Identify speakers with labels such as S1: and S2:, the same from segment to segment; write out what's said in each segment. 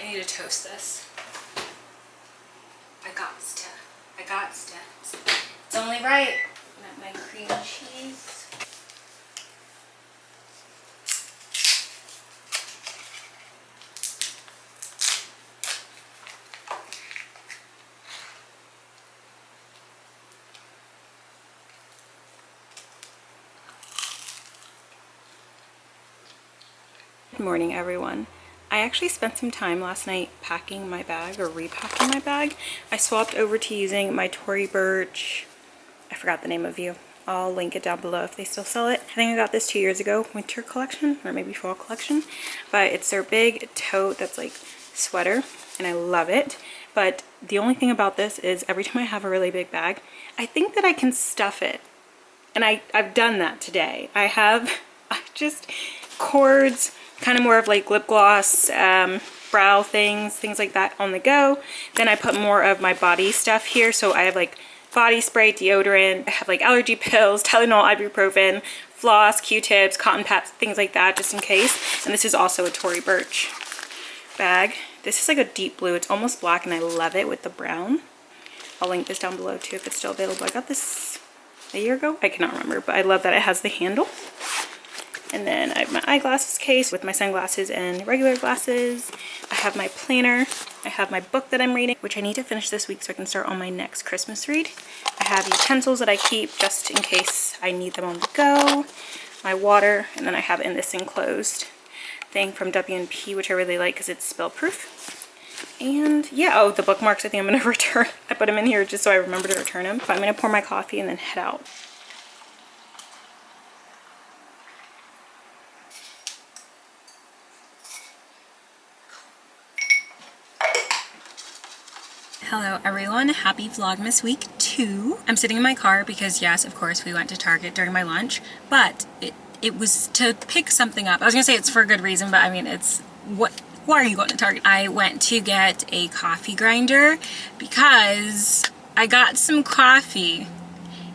S1: I need to toast this. I got to. It's only right. Got my cream cheese. Good morning, everyone. I actually spent some time last night packing my bag or repacking my bag. I swapped over to using my Tory Burch, I forgot the name of you. I'll link it down below if they still sell it. I think I got this 2 years ago, winter collection or maybe fall collection, but it's their big tote that's like sweater and I love it. But the only thing about this is every time I have a really big bag, I think that I can stuff it. And I've done that today. I just cords, kind of more of like lip gloss, brow things like that on the go. Then I put more of my body stuff here. So I have like body spray, deodorant, I have like allergy pills, Tylenol, ibuprofen, floss, Q-tips, cotton pads, things like that just in case. And this is also a Tory Burch bag. This is like a deep blue. It's almost black and I love it with the brown. I'll link this down below too if it's still available. I got this a year ago. I cannot remember, but I love that it has the handle. And then I have my eyeglasses case with my sunglasses and regular glasses. I have my planner. I have my book that I'm reading, which I need to finish this week so I can start on my next Christmas read. I have utensils that I keep just in case I need them on the go. My water, and then I have in this enclosed thing from W&P, which I really like because it's spill proof. And yeah, oh, the bookmarks I think I'm going to return. I put them in here just so I remember to return them. But I'm going to pour my coffee and then head out. Hello everyone, happy Vlogmas week 2. I'm sitting in my car because yes, of course, we went to Target during my lunch, but it was to pick something up. I was gonna say it's for a good reason, but I mean, why are you going to Target? I went to get a coffee grinder because I got some coffee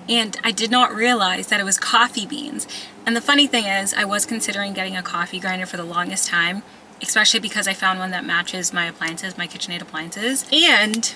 S1: and I did not realize that it was coffee beans. And the funny thing is, I was considering getting a coffee grinder for the longest time, especially because I found one that matches my appliances, my KitchenAid appliances. And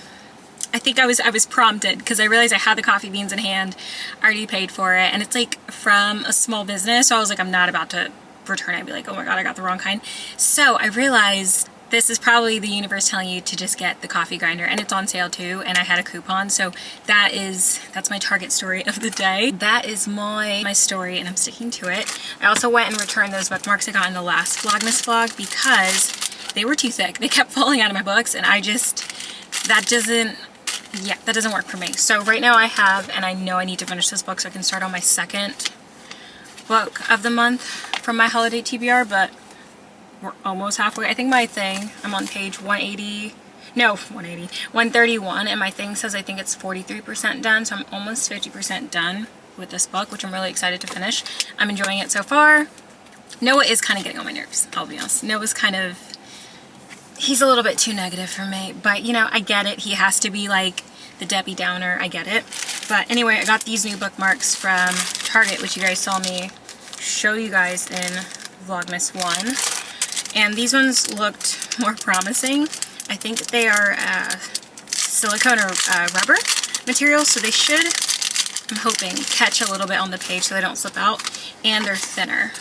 S1: I think I was prompted because I realized I had the coffee beans in hand, I already paid for it, and it's like from a small business, so I was like, I'm not about to return it and be like, oh my god, I got the wrong kind. So I realized this is probably the universe telling you to just get the coffee grinder, and it's on sale too, and I had a coupon, so that's my Target story of the day. That is my story, and I'm sticking to it. I also went and returned those bookmarks I got in the last Vlogmas vlog because they were too thick. They kept falling out of my books, and that doesn't work for me. So right now I have, and I know I need to finish this book so I can start on my second book of the month from my holiday TBR, but we're almost halfway. I think I'm on page 131, and my thing says I think it's 43% done, so I'm almost 50% done with this book, which I'm really excited to finish. I'm enjoying it so far. Noah is kind of getting on my nerves, I'll be honest. Noah's he's a little bit too negative for me, but you know, I get it. He has to be like the Debbie Downer, I get it. But anyway, I got these new bookmarks from Target, which you guys saw me show you guys in Vlogmas 1. And these ones looked more promising. I think they are silicone or rubber material, so they should, I'm hoping, catch a little bit on the page so they don't slip out. And they're thinner.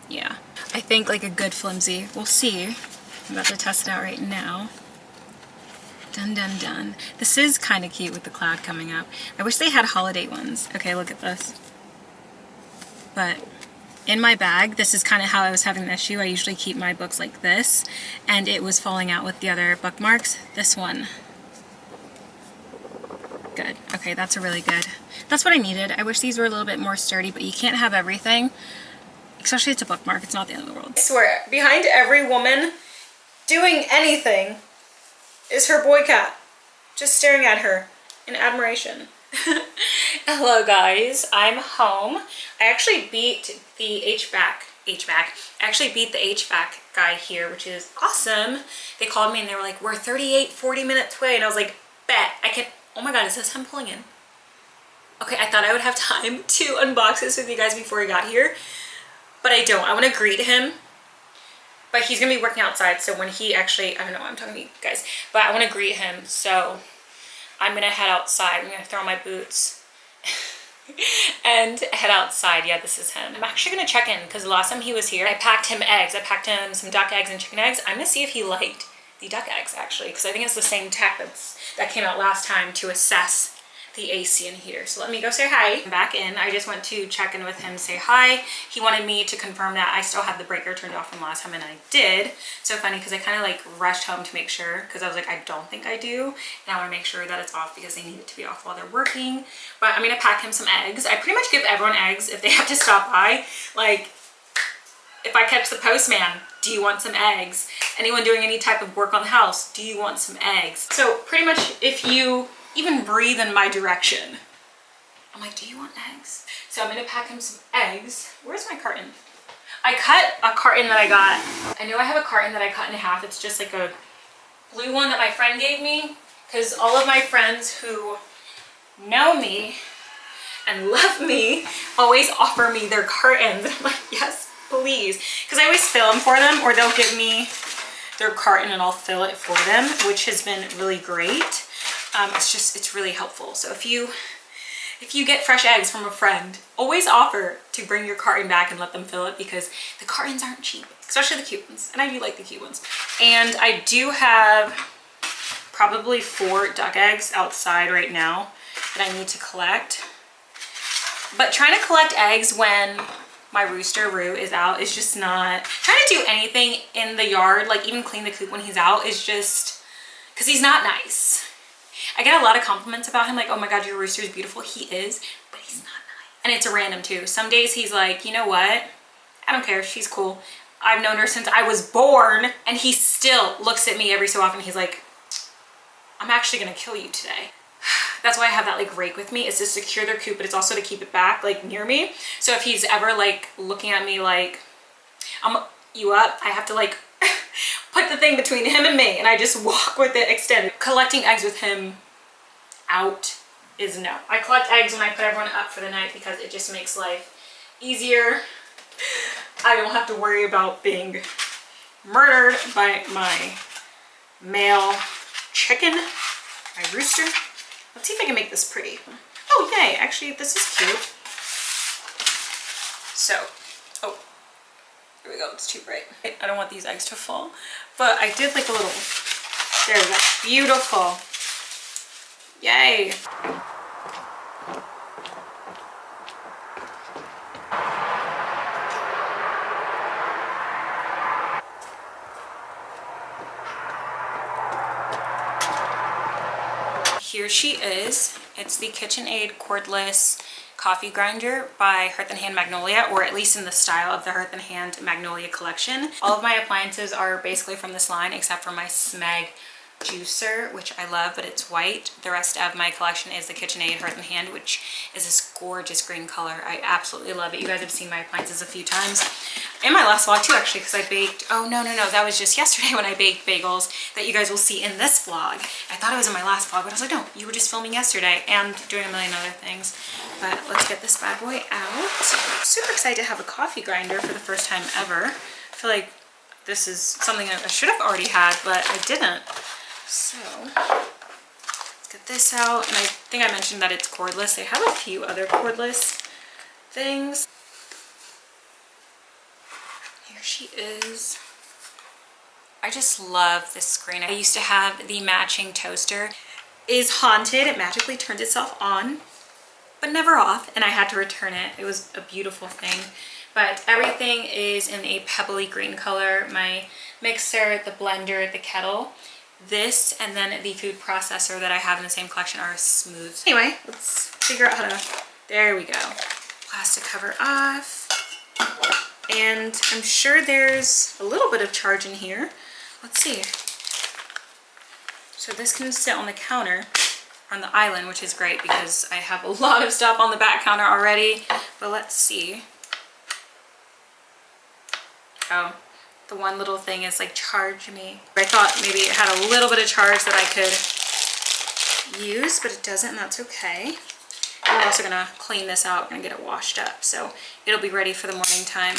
S1: Yeah. I think like a good flimsy. We'll see. I'm about to test it out right now. Dun dun dun. This is kind of cute with the cloud coming up. I wish they had holiday ones. Okay, look at this. But in my bag, this is kind of how I was having the issue. I usually keep my books like this, and it was falling out with the other bookmarks. This one. Good. Okay, that's a really good. That's what I needed. I wish these were a little bit more sturdy, but you can't have everything. Especially it's a bookmark. It's not the end of the world. I swear, behind every woman doing anything is her boy cat. Just staring at her in admiration. Hello guys, I'm home. I actually beat the HVAC guy here, which is awesome. They called me and they were like, we're 40 minutes away, and I was like, bet I can. Oh my god, is this him pulling in? Okay, I thought I would have time to unbox this with you guys before he got here, but I don't. I want to greet him, but he's gonna be working outside. So when he actually, I don't know why I'm talking to you guys, but I want to greet him. So I'm gonna head outside. I'm gonna throw on my boots and head outside. Yeah, this is him. I'm actually gonna check in because the last time he was here, I packed him eggs. I packed him some duck eggs and chicken eggs. I'm gonna see if he liked the duck eggs actually, because I think it's the same tech that came out last time to assess the AC and heater. So let me go say hi. I'm back in. I just went to check in with him, say hi. He wanted me to confirm that I still had the breaker turned off from last time, and I did. So funny because I kind of like rushed home to make sure, because I was like, I don't think I do, and I want to make sure that it's off because they need it to be off while they're working. But I'm gonna pack him some eggs. I pretty much give everyone eggs if they have to stop by. Like, if I catch the postman, do you want some eggs? Anyone doing any type of work on the house, do you want some eggs? So pretty much if you even breathe in my direction, I'm like, do you want eggs? So I'm gonna pack him some eggs. Where's my carton? I cut a carton that I got. I know I have a carton that I cut in half. It's just like a blue one that my friend gave me, because all of my friends who know me and love me always offer me their cartons. I'm like, yes, please. Because I always fill them for them, or they'll give me their carton and I'll fill it for them, which has been really great. It's really helpful. So if you get fresh eggs from a friend, always offer to bring your carton back and let them fill it, because the cartons aren't cheap, especially the cute ones. And I do like the cute ones. And I do have probably 4 duck eggs outside right now that I need to collect. But trying to collect eggs when my rooster Roo is out is just not, trying to do anything in the yard, like even clean the coop when he's out, is just, because he's not nice. I get a lot of compliments about him, like, oh my god, your rooster is beautiful. He is, but he's not nice. And it's a random too. Some days he's like, you know what? I don't care, she's cool. I've known her since I was born. And he still looks at me every so often. He's like, I'm actually gonna kill you today. That's why I have that like rake with me, is to secure their coop, but it's also to keep it back like near me. So if he's ever like looking at me like, I'm you up, I have to like put the thing between him and me, and I just walk with it extended. Collecting eggs with him out is no. I collect eggs when I put everyone up for the night because it just makes life easier. I don't have to worry about being murdered by my male chicken, my rooster. Let's see if I can make this pretty. Oh yay, actually this is cute. So, oh, here we go, it's too bright. I don't want these eggs to fall, but I did like a little, there we go, beautiful. Yay. Here she is. It's the KitchenAid cordless coffee grinder by Hearth & Hand Magnolia, or at least in the style of the Hearth & Hand Magnolia collection. All of my appliances are basically from this line except for my Smeg juicer, which I love, but it's white. The rest of my collection is the KitchenAid Hearth & Hand, which is this gorgeous green color. I absolutely love it. You guys have seen my appliances a few times in my last vlog too, actually, because I baked, oh no, that was just yesterday when I baked bagels that you guys will see in this vlog. I thought it was in my last vlog, but I was like, no, you were just filming yesterday and doing a million other things. But let's get this bad boy out. Super excited to have a coffee grinder for the first time ever. I feel like this is something I should have already had, but I didn't. So let's get this out. And I think I mentioned that it's cordless. They have a few other cordless things. Here she is. I just love this screen. I used to have the matching toaster. It is haunted. It magically turned itself on, but never off, and I had to return it. It was a beautiful thing. But everything is in a pebbly green color. My mixer, the blender, the kettle. This and then the food processor that I have in the same collection are smooth. Anyway, let's figure out how to, there we go. Plastic cover off. And I'm sure there's a little bit of charge in here. Let's see. So this can sit on the counter on the island, which is great because I have a lot of stuff on the back counter already. But let's see. Oh. The one little thing is like charge me. I thought maybe it had a little bit of charge that I could use, but it doesn't, and that's okay. And we're also gonna clean this out. We're gonna get it washed up, so it'll be ready for the morning time.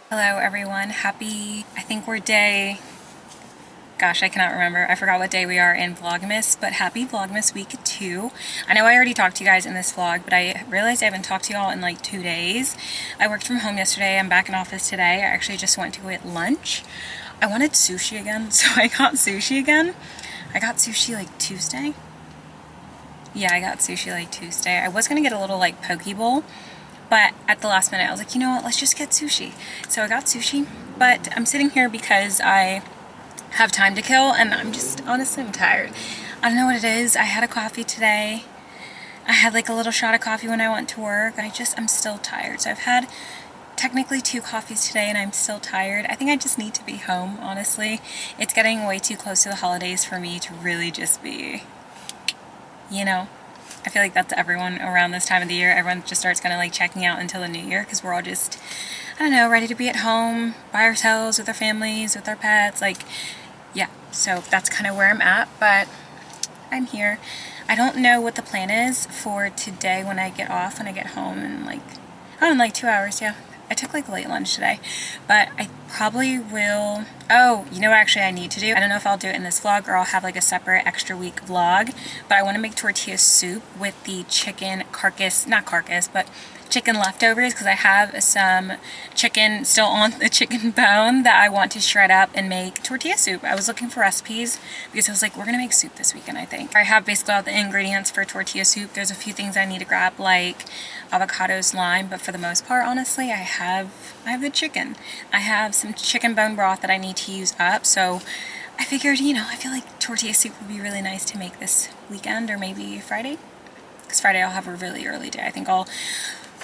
S1: Hello everyone, I think we're day, gosh, I cannot remember. I forgot what day we are in Vlogmas, but happy Vlogmas week 2. I know I already talked to you guys in this vlog, but I realized I haven't talked to y'all in like 2 days. I worked from home yesterday, I'm back in office today. I actually just went to get lunch. I wanted sushi again, so I got sushi again. I got sushi like Tuesday. Yeah, I got sushi like Tuesday. I was gonna get a little like poke bowl, but at the last minute I was like, you know what, let's just get sushi. So I got sushi, but I'm sitting here because I have time to kill and honestly, I'm tired. I don't know what it is. I had a coffee today. I had like a little shot of coffee when I went to work. I'm still tired. So I've had technically 2 coffees today and I'm still tired. I think I just need to be home, honestly. It's getting way too close to the holidays for me to really just be, you know, I feel like that's everyone around this time of the year. Everyone just starts kind of like checking out until the new year because we're all just, I don't know, ready to be at home by ourselves with our families, with our pets. Like, yeah, so that's kind of where I'm at, but I'm here. I don't know what the plan is for today when I get off, when I get home in like 2 hours, yeah. I took like late lunch today, but I probably will, oh, you know what actually I need to do? I don't know if I'll do it in this vlog or I'll have like a separate extra week vlog, but I want to make tortilla soup with the chicken carcass, not carcass, but chicken leftovers because I have some chicken still on the chicken bone that I want to shred up and make tortilla soup. I was looking for recipes because I was like, we're gonna make soup this weekend, I think. I have basically all the ingredients for tortilla soup. There's a few things I need to grab like avocados, lime, but for the most part, honestly, I have the chicken. I have some chicken bone broth that I need to use up, so I figured, you know, I feel like tortilla soup would be really nice to make this weekend or maybe Friday, because Friday I'll have a really early day. I think I'll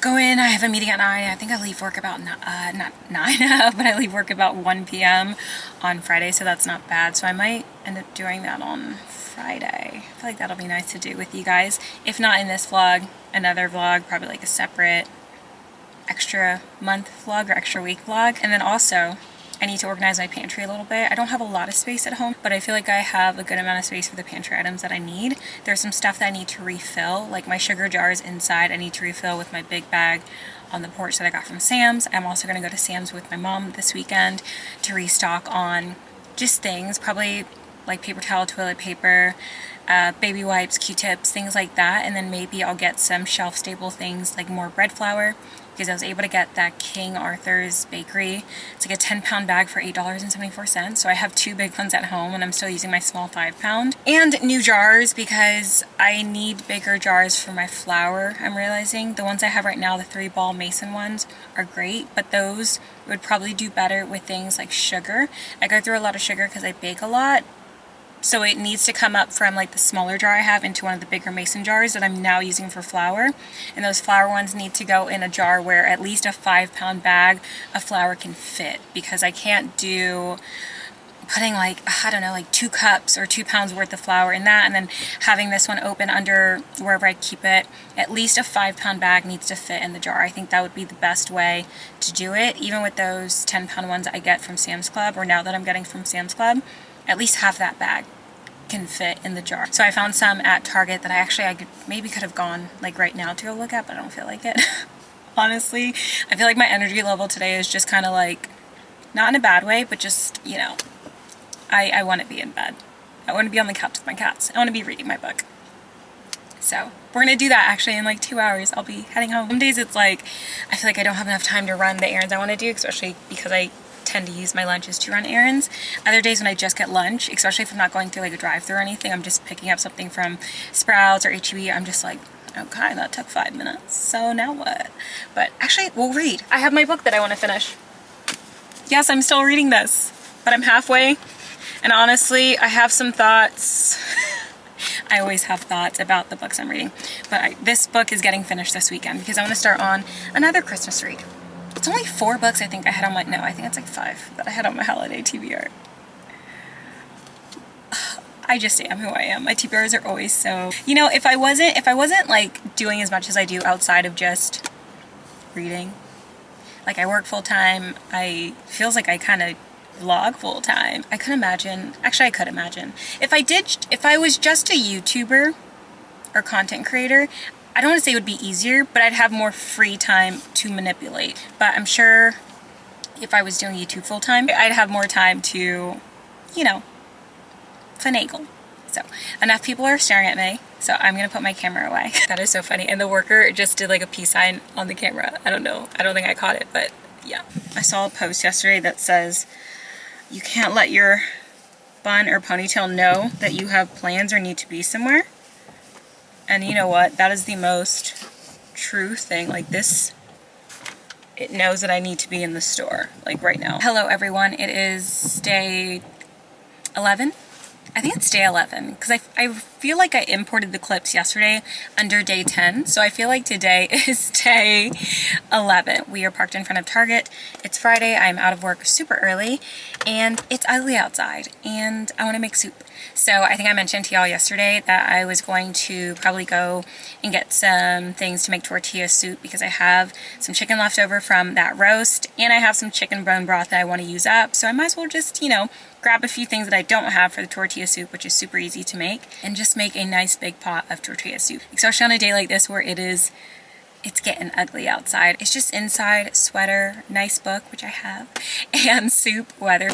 S1: go in, I have a meeting at 9. I think I leave work about, not 9, but I leave work about 1 p.m. on Friday, so that's not bad. So I might end up doing that on Friday. I feel like that'll be nice to do with you guys. If not in this vlog, another vlog, probably like a separate extra month vlog or extra week vlog. And then also, I need to organize my pantry a little bit. I don't have a lot of space at home, but I feel like I have a good amount of space for the pantry items that I need. There's some stuff that I need to refill, like my sugar jars inside I need to refill with my big bag on the porch that I got from Sam's. I'm also going to go to Sam's with my mom this weekend to restock on just things, probably like paper towel, toilet paper, baby wipes, Q-tips, things like that. And then maybe I'll get some shelf stable things like more bread flour, because I was able to get that King Arthur's Bakery. It's like a 10-pound bag for $8.74. So I have 2 big ones at home and I'm still using my small 5-pound. And new jars because I need bigger jars for my flour, I'm realizing. The ones I have right now, the 3-ball mason ones, are great, but those would probably do better with things like sugar. I go through a lot of sugar because I bake a lot. So it needs to come up from like the smaller jar I have into one of the bigger mason jars that I'm now using for flour. And those flour ones need to go in a jar where at least a 5-pound bag of flour can fit, because I can't do putting like, I don't know, like 2 cups or 2 pounds worth of flour in that and then having this one open under wherever I keep it. At least a 5-pound bag needs to fit in the jar. I think that would be the best way to do it. Even with those 10-pound ones I get from Sam's Club, or now that I'm getting from Sam's Club, at least half that bag can fit in the jar. So I found some at Target that I maybe could have gone like right now to go look at, but I don't feel like it. Honestly, I feel like my energy level today is just kind of like, not in a bad way, but just, you know, I want to be in bed. I want to be on the couch with my cats. I want to be reading my book. So we're going to do that actually in like 2 hours. I'll be heading home. Some days it's like, I feel like I don't have enough time to run the errands I want to do, especially because I tend to use my lunches to run errands. Other days when I just get lunch, especially if I'm not going through like a drive-thru or anything, I'm just picking up something from Sprouts or H-E-B, I'm just like, okay, that took 5 minutes, so now what? But actually, we'll read. I have my book that I want to finish. Yes, I'm still reading this, but I'm halfway, and honestly, I have some thoughts. I always have thoughts about the books I'm reading, but this book is getting finished this weekend because I want to start on another Christmas read. It's only 4 books I think I had on my, no, I think it's like 5 that I had on my holiday TBR. I just am who I am. My TBRs are always so, you know, if I wasn't like doing as much as I do outside of just reading, like I work full time, feels like I kind of vlog full time. I could imagine, actually I could imagine, if I was just a YouTuber or content creator, I don't want to say it would be easier, but I'd have more free time to manipulate. But I'm sure if I was doing YouTube full time, I'd have more time to, you know, finagle. So enough people are staring at me, so I'm gonna put my camera away. That is so funny. And the worker just did like a peace sign on the camera. I don't know, I don't think I caught it, but yeah. I saw a post yesterday that says you can't let your bun or ponytail know that you have plans or need to be somewhere. And you know what, that is the most true thing. Like this, it knows that I need to be in the store, like right now. Hello everyone, it is day 11. I think it's day 11 because I feel like I imported the clips yesterday under day 10. So I feel like today is day 11. We are parked in front of Target. It's Friday. I'm out of work super early and it's ugly outside and I want to make soup. So I think I mentioned to y'all yesterday that I was going to probably go and get some things to make tortilla soup because I have some chicken left over from that roast and I have some chicken bone broth that I want to use up. So I might as well just, you know, grab a few things that I don't have for the tortilla soup, which is super easy to make, and just make a nice big pot of tortilla soup. Especially on a day like this where it's getting ugly outside. It's just inside, sweater, nice book, which I have, and soup, weather.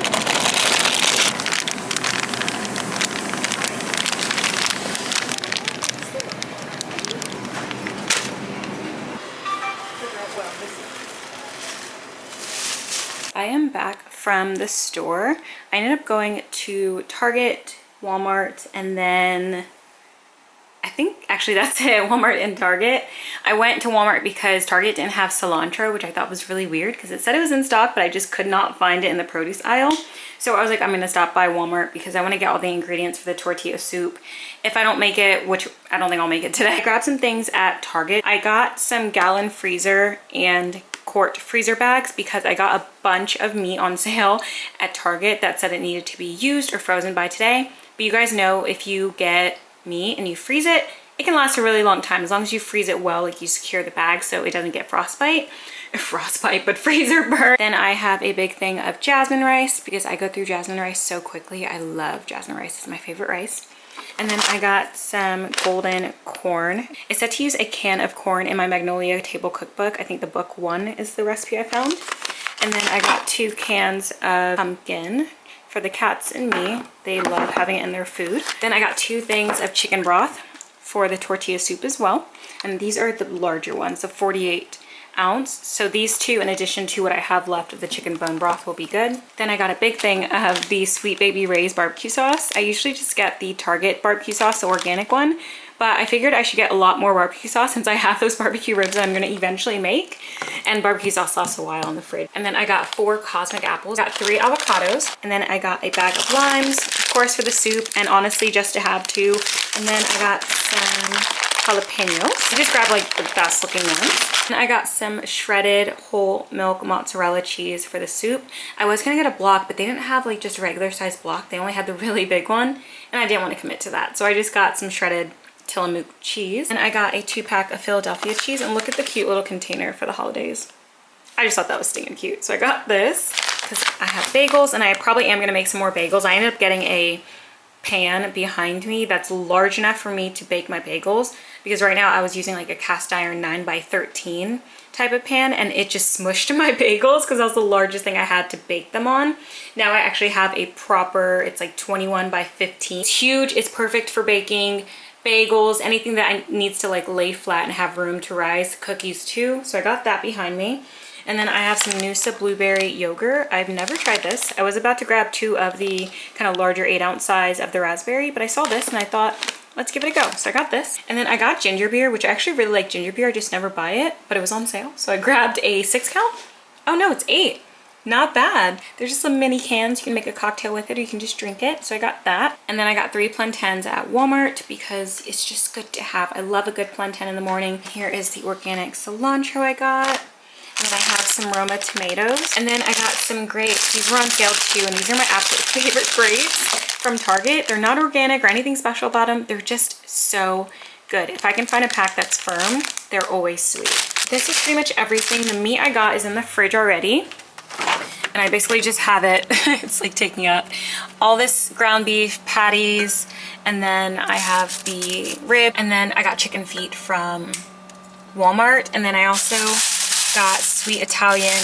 S1: I am back from the store. I ended up going to Target, Walmart, and then I think actually that's it, Walmart and Target. I went to Walmart because Target didn't have cilantro, which I thought was really weird because it said it was in stock, but I just could not find it in the produce aisle. So I was like, I'm gonna stop by Walmart because I want to get all the ingredients for the tortilla soup. If I don't make it, which I don't think I'll make it today, I grabbed some things at Target. I got some gallon freezer and quart freezer bags because I got a bunch of meat on sale at Target that said it needed to be used or frozen by today. But you guys know if you get meat and you freeze it, it can last a really long time as long as you freeze it well, like you secure the bag so it doesn't get frostbite, but freezer burn. Then I have a big thing of jasmine rice because I go through jasmine rice so quickly. I love jasmine rice, it's my favorite rice. And then I got some golden corn. It said to use a can of corn in my Magnolia table cookbook. I think the book 1 is the recipe I found. And then I got 2 cans of pumpkin for the cats and me. They love having it in their food. Then I got 2 things of chicken broth for the tortilla soup as well. And these are the larger ones, the 48 ounce. So these 2 in addition to what I have left of the chicken bone broth will be good. Then I got a big thing of the Sweet Baby Ray's barbecue sauce. I usually just get the Target barbecue sauce, the organic one, but I figured I should get a lot more barbecue sauce since I have those barbecue ribs that I'm going to eventually make, and barbecue sauce lasts a while in the fridge. And then I got 4 cosmic apples, got 3 avocados, and then I got a bag of limes, of course for the soup, and honestly just to have 2. And then I got some jalapenos. I just grabbed like the best looking ones. And I got some shredded whole milk mozzarella cheese for the soup. I was gonna get a block, but they didn't have like just a regular size block. They only had the really big one, and I didn't want to commit to that. So I just got some shredded Tillamook cheese. And I got a 2-pack of Philadelphia cheese, and look at the cute little container for the holidays. I just thought that was stinking cute. So I got this because I have bagels, and I probably am gonna make some more bagels. I ended up getting a pan behind me that's large enough for me to bake my bagels because right now I was using like a cast iron 9x13 type of pan and it just smushed my bagels because that was the largest thing I had to bake them on. Now I actually have a proper, it's like 21x15. It's huge, it's perfect for baking bagels, anything that needs to like lay flat and have room to rise, cookies too. So I got that behind me. And then I have some Noosa blueberry yogurt. I've never tried this. I was about to grab 2 of the kind of larger 8-ounce size of the raspberry, but I saw this and I thought, let's give it a go. So I got this. And then I got ginger beer, which I actually really like ginger beer. I just never buy it, but it was on sale. So I grabbed a 6 count. Oh no, it's 8. Not bad. There's just some mini cans. You can make a cocktail with it or you can just drink it. So I got that. And then I got 3 plantains at Walmart because it's just good to have. I love a good plantain in the morning. Here is the organic cilantro I got. And then I have some Roma tomatoes. And then I got some grapes. These were on sale too, and these are my absolute favorite grapes from Target. They're not organic or anything special about them. They're just so good. If I can find a pack that's firm, they're always sweet. This is pretty much everything. The meat I got is in the fridge already. And I basically just have it. It's like taking up all this ground beef patties. And then I have the rib. And then I got chicken feet from Walmart. And then I also got sweet Italian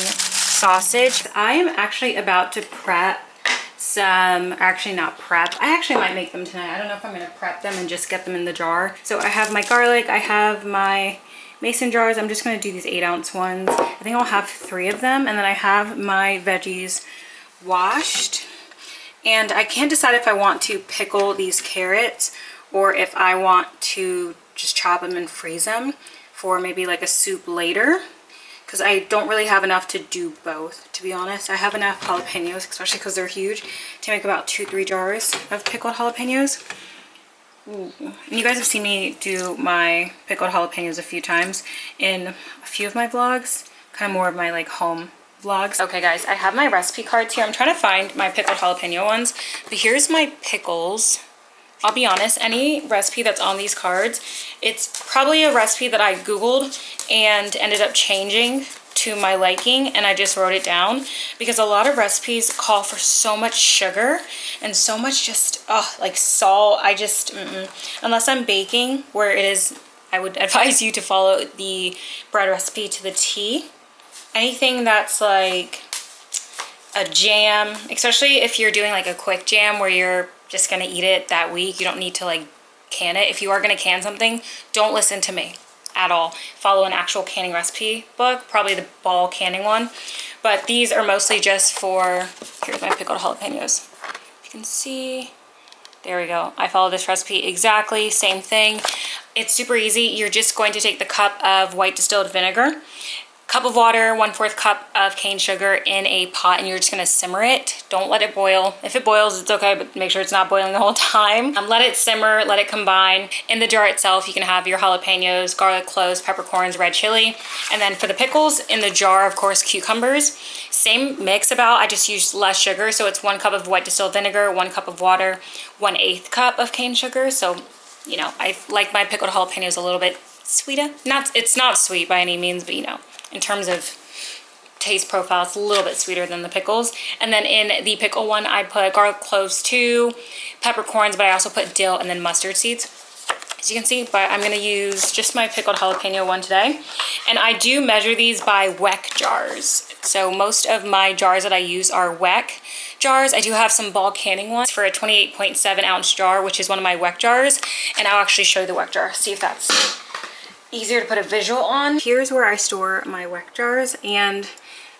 S1: sausage. I am actually about to prep some, actually not prep, I actually might make them tonight. I don't know if I'm gonna prep them and just get them in the jar. So I have my garlic, I have my mason jars. I'm just gonna do these 8-ounce ones. I think I'll have 3 of them, and then I have my veggies washed. And I can't decide if I want to pickle these carrots or if I want to just chop them and freeze them for maybe like a soup later, because I don't really have enough to do both, to be honest. I have enough jalapenos, especially because they're huge, to make about 2-3 jars of pickled jalapenos. Ooh. And you guys have seen me do my pickled jalapenos a few times in a few of my vlogs, kind of more of my like home vlogs. Okay guys, I have my recipe cards here. I'm trying to find my pickled jalapeno ones, but here's my pickles. I'll be honest, any recipe that's on these cards, it's probably a recipe that I Googled and ended up changing to my liking, and I just wrote it down because a lot of recipes call for so much sugar and so much just, like salt. I just, unless I'm baking, where it is, I would advise you to follow the bread recipe to the T. Anything that's like a jam, especially if you're doing like a quick jam where you're just gonna eat it that week, you don't need to like can it. If you are gonna can something, don't listen to me at all. Follow an actual canning recipe book, probably the Ball canning one. But these are mostly just for, here's my pickled jalapenos. You can see, there we go. I follow this recipe exactly, same thing. It's super easy. You're just going to take the cup of white distilled vinegar, cup of water, 1/4 cup of cane sugar in a pot, and you're just gonna simmer it. Don't let it boil. If it boils, it's okay, but make sure it's not boiling the whole time. Let it simmer, let it combine. In the jar itself, you can have your jalapenos, garlic cloves, peppercorns, red chili. And then for the pickles, in the jar, of course, cucumbers. Same mix about, I just used less sugar, so it's 1 cup of white distilled vinegar, 1 cup of water, 1/8 cup of cane sugar. So, you know, I like my pickled jalapenos a little bit sweeter. It's not sweet by any means, but you know, in terms of taste profile, it's a little bit sweeter than the pickles. And then in the pickle one, I put garlic cloves too, peppercorns, but I also put dill and then mustard seeds, as you can see. But I'm gonna use just my pickled jalapeno one today. And I do measure these by WEC jars. So most of my jars that I use are WEC jars. I do have some Ball canning ones for a 28.7 ounce jar, which is one of my WEC jars. And I'll actually show you the WEC jar, see if that's easier to put a visual on. Here's where I store my WEC jars and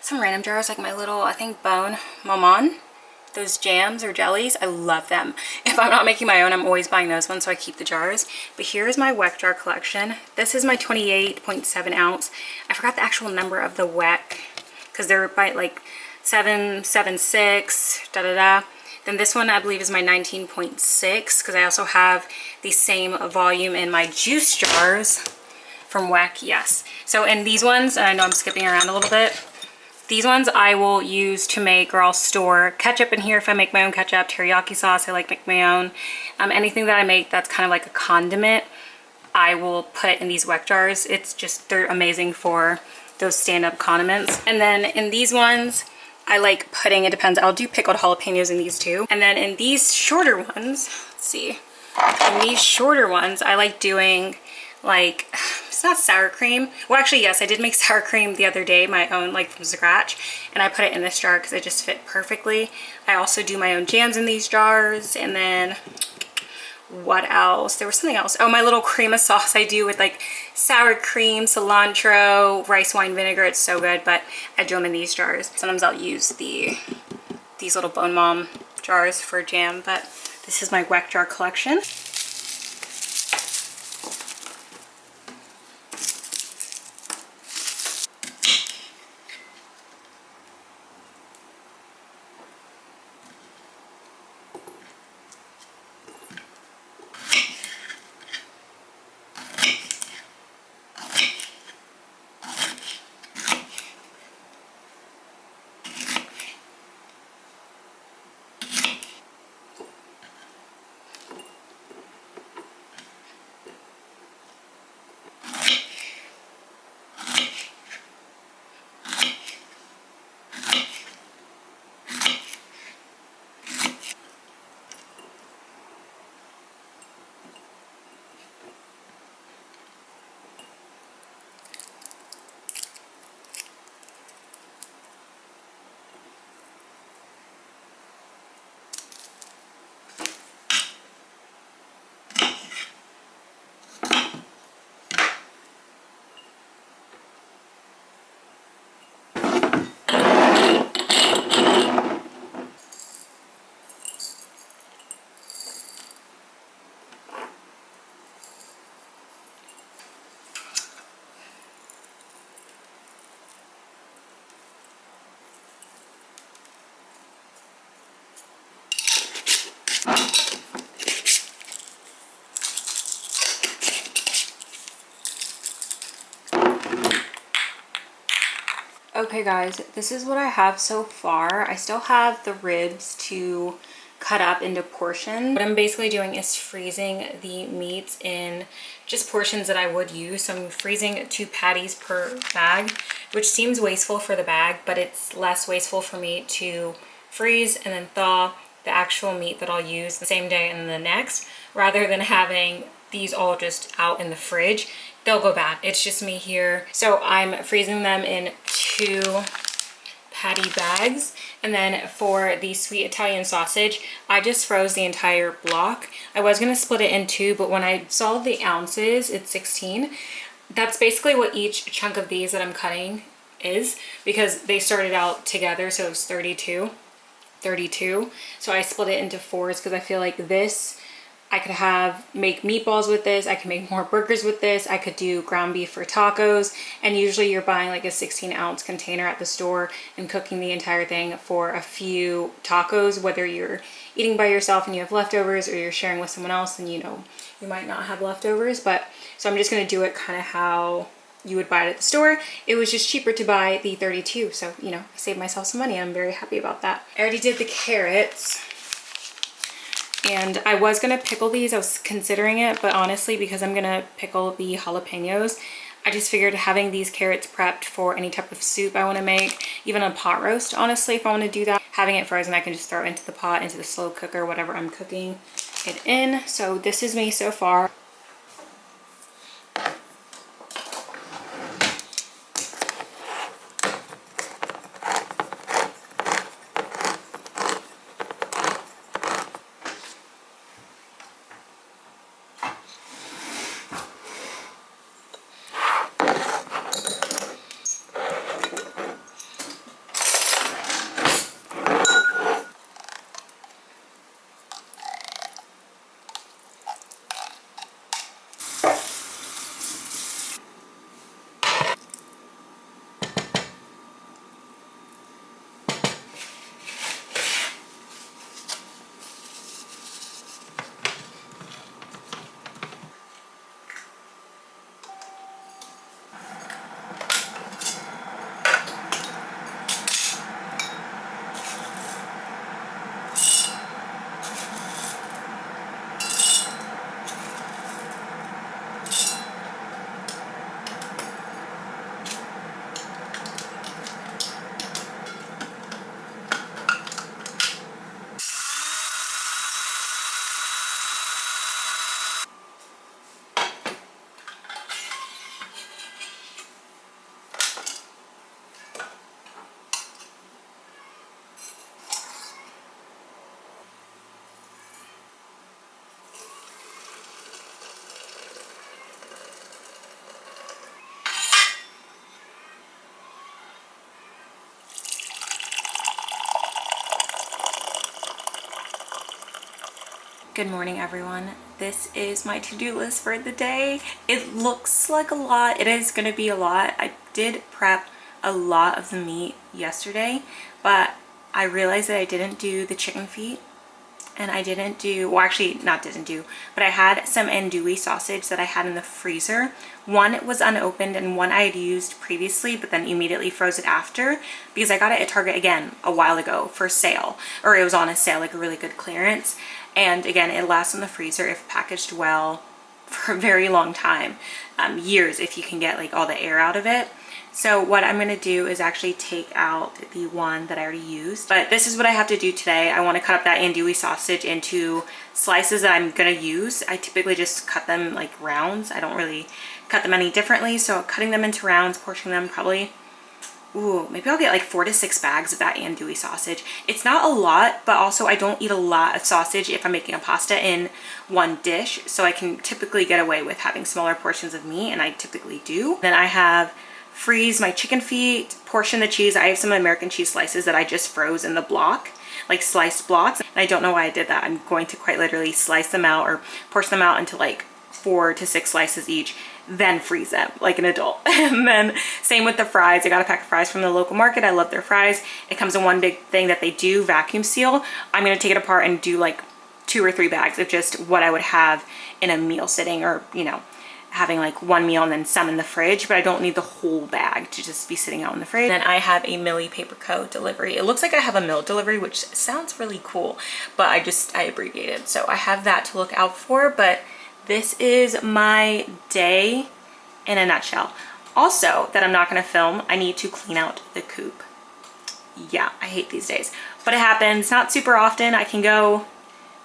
S1: some random jars, like my little, I think, Bone Maman. Those jams or jellies, I love them. If I'm not making my own, I'm always buying those ones, so I keep the jars. But here's my WEC jar collection. This is my 28.7 ounce. I forgot the actual number of the WEC because they're by like 776, da-da-da. Then this one I believe is my 19.6 because I also have the same volume in my juice jars from WEC, yes. So in these ones, and I know I'm skipping around a little bit, these ones I will use to make, or I'll store ketchup in here if I make my own ketchup, teriyaki sauce, I like make my own. Anything that I make that's kind of like a condiment, I will put in these WEC jars. It's just, they're amazing for those stand-up condiments. And then in these ones, I like putting, it depends, I'll do pickled jalapenos in these too. And then in these shorter ones, let's see, in these shorter ones, I like doing like, it's not sour cream. Well, actually, yes, I did make sour cream the other day, my own, like from scratch, and I put it in this jar because it just fit perfectly. I also do my own jams in these jars. And then what else? There was something else. Oh, my little cream of sauce I do with like sour cream, cilantro, rice wine vinegar. It's so good, but I do them in these jars. Sometimes I'll use these little Bone Mom jars for jam, but this is my WEC jar collection. Okay guys, this is what I have so far. I still have the ribs to cut up into portions. What I'm basically doing is freezing the meats in just portions that I would use. So I'm freezing 2 patties per bag, which seems wasteful for the bag, but it's less wasteful for me to freeze and then thaw the actual meat that I'll use the same day and the next, rather than having these all just out in the fridge. They'll go bad. It's just me here. So I'm freezing them in 2 patty bags. And then for the sweet Italian sausage, I just froze the entire block. I was gonna split it in 2, but when I saw the ounces, it's 16. That's basically what each chunk of these that I'm cutting is, because they started out together, so it was 32. So I split it into 4s because I feel like this, I could make meatballs with this, I could make more burgers with this, I could do ground beef for tacos, and usually you're buying like a 16-ounce container at the store and cooking the entire thing for a few tacos, whether you're eating by yourself and you have leftovers, or you're sharing with someone else and you might not have leftovers. But so I'm just gonna do it kind of how you would buy it at the store. It was just cheaper to buy the 32, so I saved myself some money. I'm very happy about that. I already did the carrots. And I was gonna pickle these, I was considering it, but honestly, because I'm gonna pickle the jalapenos, I just figured having these carrots prepped for any type of soup I wanna make, even a pot roast, honestly, if I wanna do that, having it frozen, I can just throw it into the pot, into the slow cooker, whatever I'm cooking it in. So this is me so far. Good morning, everyone. This is my to-do list for the day. It looks like a lot. It is going to be a lot. I did prep a lot of the meat yesterday, but I realized that I didn't do the chicken feet, and I didn't do, well actually not didn't do, but I had some andouille sausage that I had in the freezer. One was unopened and one I had used previously, but then immediately froze it after because I got it at Target again a while ago for sale, or it was on a sale, like a really good clearance. And again, it lasts in the freezer if packaged well for a very long time, years if you can get like all the air out of it. So what I'm going to do is actually take out the one that I already used. But this is what I have to do today. I want to cut up that andouille sausage into slices that I'm going to use. I typically just cut them like rounds. I don't really cut them any differently. So cutting them into rounds, portioning them probably, maybe I'll get like 4 to 6 bags of that andouille sausage. It's not a lot, but also I don't eat a lot of sausage if I'm making a pasta in one dish. So I can typically get away with having smaller portions of meat, and I typically do. Then I have freeze my chicken feet, portion the cheese. I have some American cheese slices that I just froze in the block, like sliced blocks. And I don't know why I did that. I'm going to quite literally slice them out or portion them out into like 4 to 6 slices each, then freeze them like an adult. And then same with the fries. I got a pack of fries from the local market. I love their fries. It comes in one big thing that they do vacuum seal. I'm going to take it apart and do like 2 or 3 bags of just what I would have in a meal sitting, or having like one meal and then some in the fridge, but I don't need the whole bag to just be sitting out in the fridge. Then I have a Millie Paper Co. delivery. It looks like I have a mill delivery, which sounds really cool, but I abbreviated. So I have that to look out for, but this is my day in a nutshell. Also, that I'm not gonna film, I need to clean out the coop. Yeah, I hate these days, but it happens. Not super often. I can go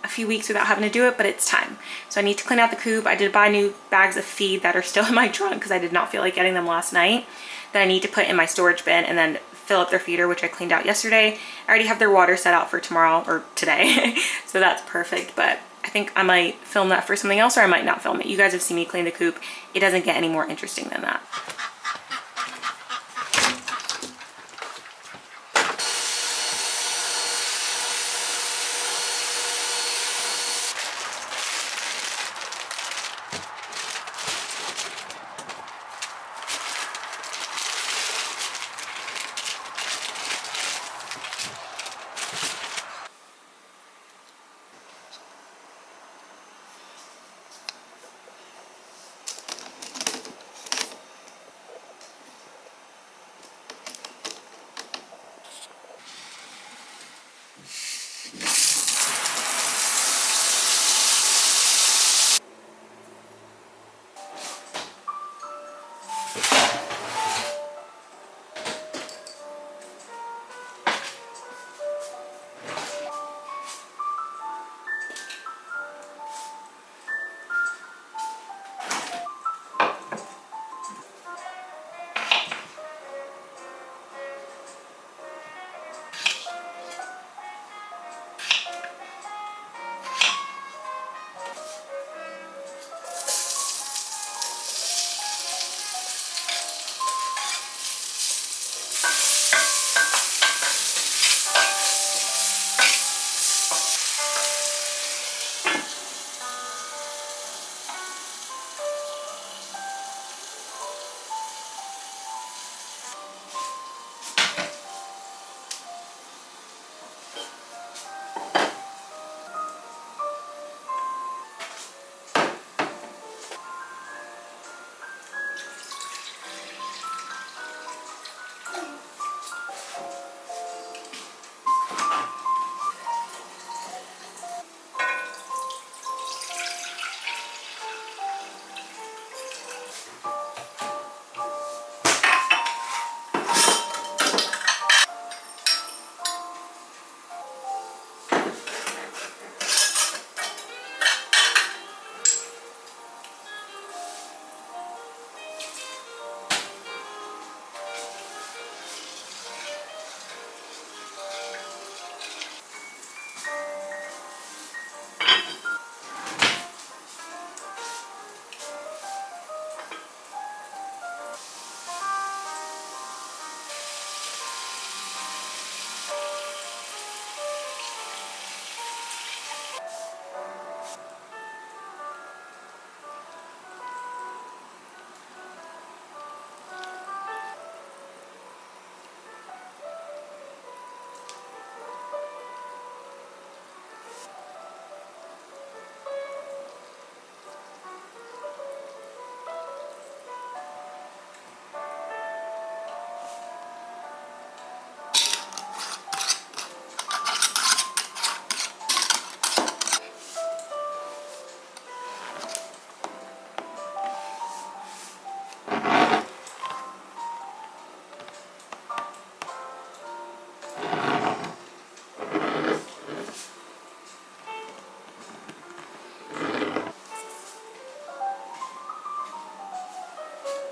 S1: a few weeks without having to do it, but it's time. So I need to clean out the coop. I did buy new bags of feed that are still in my trunk because I did not feel like getting them last night, that I need to put in my storage bin and then fill up their feeder, which I cleaned out yesterday. I already have their water set out for tomorrow or today. So that's perfect, but I think I might film that for something else, or I might not film it. You guys have seen me clean the coop. It doesn't get any more interesting than that.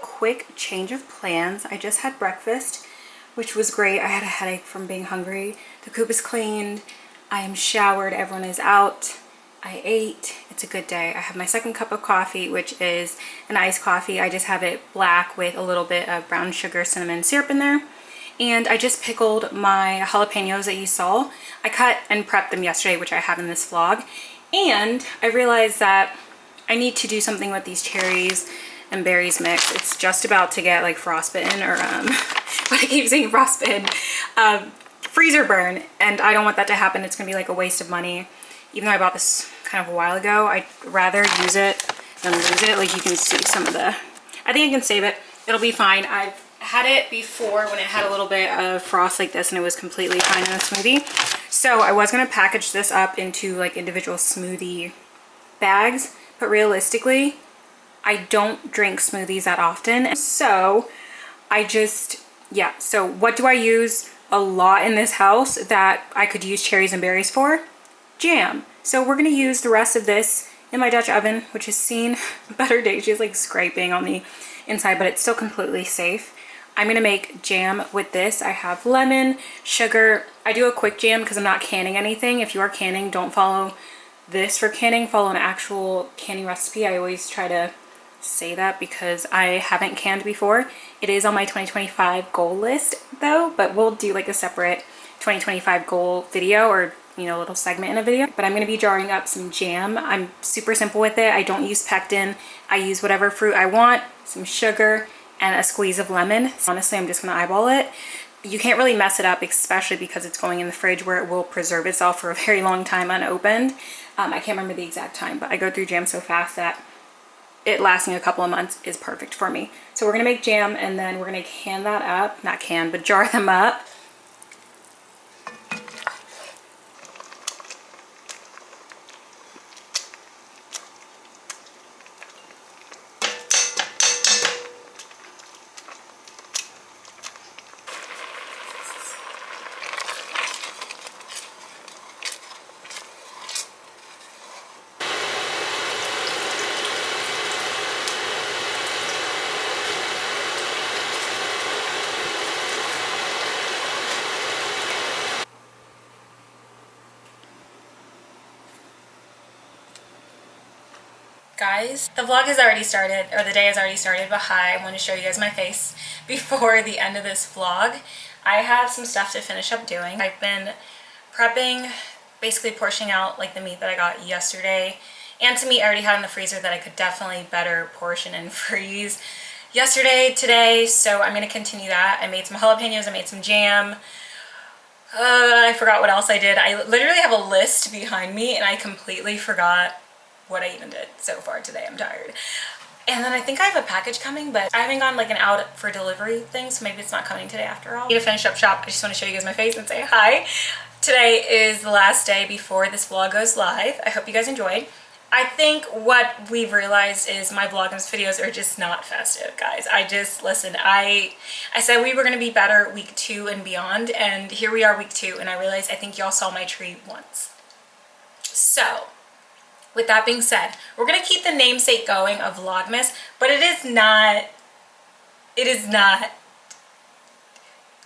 S1: Quick change of plans. I just had breakfast, which was great. I had a headache from being hungry. The coop is cleaned. I am showered. Everyone is out. I ate. It's a good day. I have my second cup of coffee, which is an iced coffee. I just have it black with a little bit of brown sugar cinnamon syrup in there. And I just pickled my jalapenos that you saw. I cut and prepped them yesterday, which I have in this vlog. And I realized that I need to do something with these cherries and berries mix. It's just about to get like frostbitten, or what I keep saying, frostbitten, freezer burn, and I don't want that to happen. It's gonna be like a waste of money. Even though I bought this kind of a while ago, I'd rather use it Don't lose it. Like you can see some of the, I think I can save it. It'll be fine. I've had it before when it had a little bit of frost like this and it was completely fine in a smoothie. So I was going to package this up into like individual smoothie bags, but realistically, I don't drink smoothies that often. So I just, yeah. So what do I use a lot in this house that I could use cherries and berries for? Jam. So we're going to use the rest of this in my Dutch oven, which has seen better days. She's like scraping on the inside, but it's still completely safe. I'm going to make jam with this. I have lemon, sugar. I do a quick jam because I'm not canning anything. If you are canning, don't follow this for canning. Follow an actual canning recipe. I always try to say that because I haven't canned before. It is on my 2025 goal list though, but we'll do like a separate 2025 goal video, or you know, a little segment in a video. But I'm going to be jarring up some jam. I'm super simple with it. I don't use pectin. I use whatever fruit I want, some sugar, and a squeeze of lemon. Honestly, I'm just going to eyeball it. You can't really mess it up, especially because it's going in the fridge where it will preserve itself for a very long time unopened. I can't remember the exact time, but I go through jam so fast that it lasting a couple of months is perfect for me. So we're going to make jam and then we're going to can that up. Not can, but jar them up. Guys, the vlog has already started, or the day has already started, but hi, I want to show you guys my face before the end of this vlog. I have some stuff to finish up doing. I've been prepping, basically portioning out like the meat that I got yesterday, and some meat I already had in the freezer that I could definitely better portion and freeze yesterday, today, so I'm going to continue that. I made some jalapenos, I made some jam. I forgot what else I did. I literally have a list behind me and I completely forgot what I even did so far today. I'm tired. And then I think I have a package coming, but I haven't gone like an out for delivery thing, so maybe it's not coming today after all. I need to finish up shop. I just want to show you guys my face and say hi. Today is the last day before this vlog goes live. I hope you guys enjoyed. I think what we've realized is my vlogmas videos are just not festive, guys. Listen, I said we were going to be better week 2 and beyond, and here we are week 2, and I realized I think y'all saw my tree once. So with that being said, we're going to keep the namesake going of vlogmas, but it is not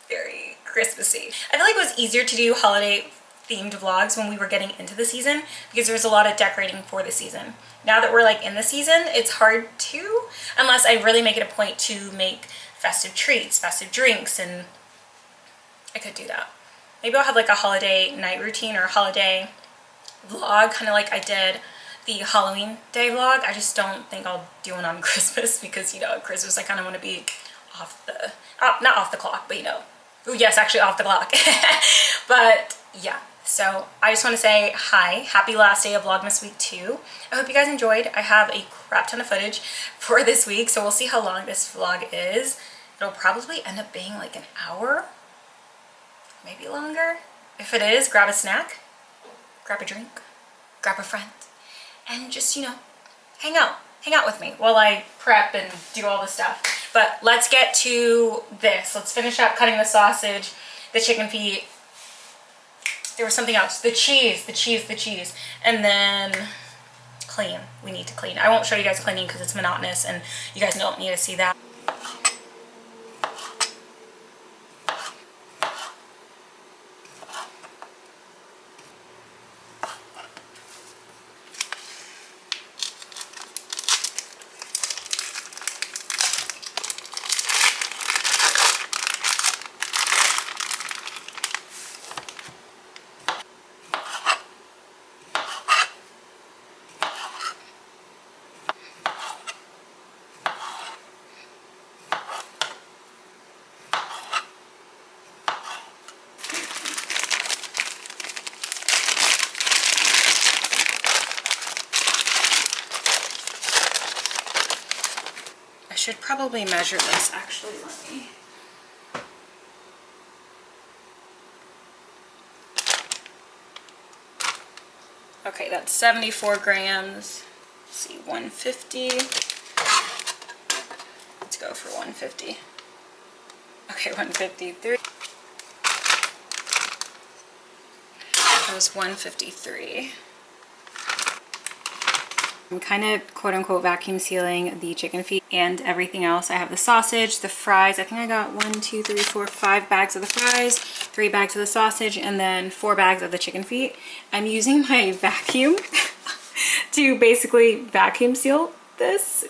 S1: very Christmassy. I feel like it was easier to do holiday themed vlogs when we were getting into the season because there was a lot of decorating for the season. Now that we're like in the season, it's hard to, unless I really make it a point to make festive treats, festive drinks, and I could do that. Maybe I'll have like a holiday night routine or a holiday vlog, kind of like I did the Halloween day vlog. I just don't think I'll do one on Christmas because, you know, at Christmas I kind of want to be off the, not off the clock, but you know, ooh, yes, actually off the clock. But yeah, so I just want to say hi, happy last day of Vlogmas week 2. I hope you guys enjoyed. I have a crap ton of footage for this week, so we'll see how long this vlog is. It'll probably end up being like an hour, maybe longer. If it is, grab a snack, grab a drink, grab a friend, and just, you know, hang out with me while I prep and do all this stuff. But let's get to this. Let's finish up cutting the sausage, the chicken feet. There was something else. The cheese. And then clean. We need to clean. I won't show you guys cleaning because it's monotonous and you guys don't need to see that. I should probably measure this actually. Let me. Okay, that's 74 grams. Let's see, 150. Let's go for 150. Okay, 153. That was 153. I'm kind of quote-unquote vacuum sealing the chicken feet and everything else. I have the sausage, the fries. I think I got 5 bags of the fries, 3 bags of the sausage, and then 4 bags of the chicken feet. I'm using my vacuum to basically vacuum seal this.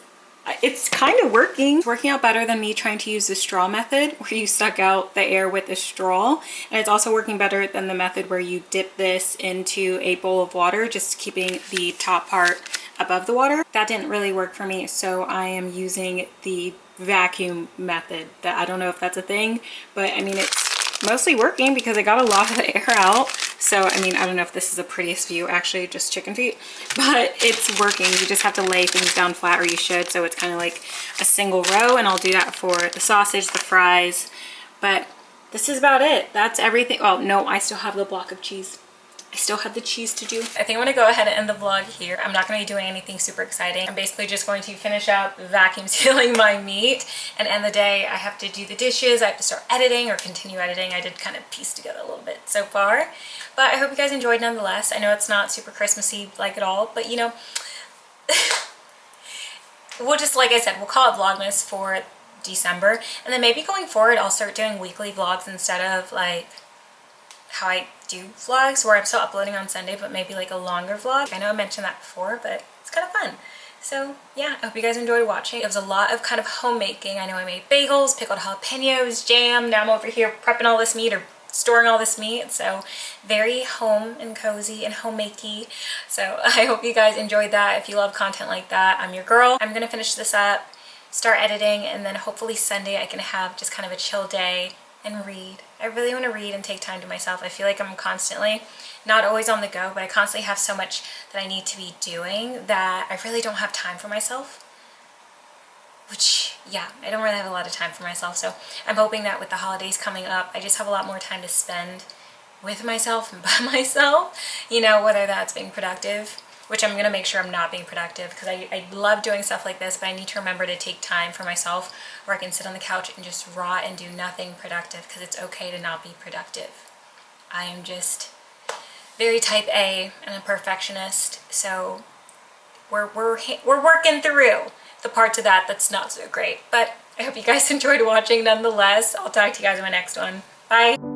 S1: It's kind of working. It's working out better than me trying to use the straw method where you suck out the air with the straw. And it's also working better than the method where you dip this into a bowl of water, just keeping the top part above the water. That didn't really work for me, so I am using the vacuum method. That I don't know if that's a thing, but I mean, it's mostly working because I got a lot of the air out. So I mean, I don't know if this is the prettiest view, actually, just chicken feet, but it's working. You just have to lay things down flat, or you should, so it's kind of like a single row, and I'll do that for the sausage, the fries, but this is about it. That's everything. Oh no, I still have the block of cheese. I still have the cheese to do. I think I'm gonna go ahead and end the vlog here. I'm not gonna be doing anything super exciting. I'm basically just going to finish up vacuum sealing my meat and end the day. I have to do the dishes. I have to start editing or continue editing. I did kind of piece together a little bit so far, but I hope you guys enjoyed nonetheless. I know it's not super Christmassy like at all, but you know, we'll just, like I said, we'll call it Vlogmas for December, and then maybe going forward I'll start doing weekly vlogs instead of like how I do vlogs where I'm still uploading on Sunday, but maybe like a longer vlog. I know I mentioned that before, but it's kind of fun. So yeah, I hope you guys enjoyed watching. It was a lot of kind of homemaking. I know I made bagels, pickled jalapenos, jam. Now I'm over here prepping all this meat or storing all this meat. So very home and cozy and homemakey. So I hope you guys enjoyed that. If you love content like that, I'm your girl. I'm gonna finish this up, start editing, and then hopefully Sunday I can have just kind of a chill day and read. I really want to read and take time to myself. I feel like I'm constantly, not always on the go, but I constantly have so much that I need to be doing that I really don't have time for myself. Which, yeah, I don't really have a lot of time for myself. So I'm hoping that with the holidays coming up, I just have a lot more time to spend with myself and by myself. You know, whether that's being productive, which I'm gonna make sure I'm not being productive, because I love doing stuff like this, but I need to remember to take time for myself where I can sit on the couch and just rot and do nothing productive, because it's okay to not be productive. I am just very type A and a perfectionist, so we're working through the parts of that that's not so great. But I hope you guys enjoyed watching nonetheless. I'll talk to you guys in my next one. Bye!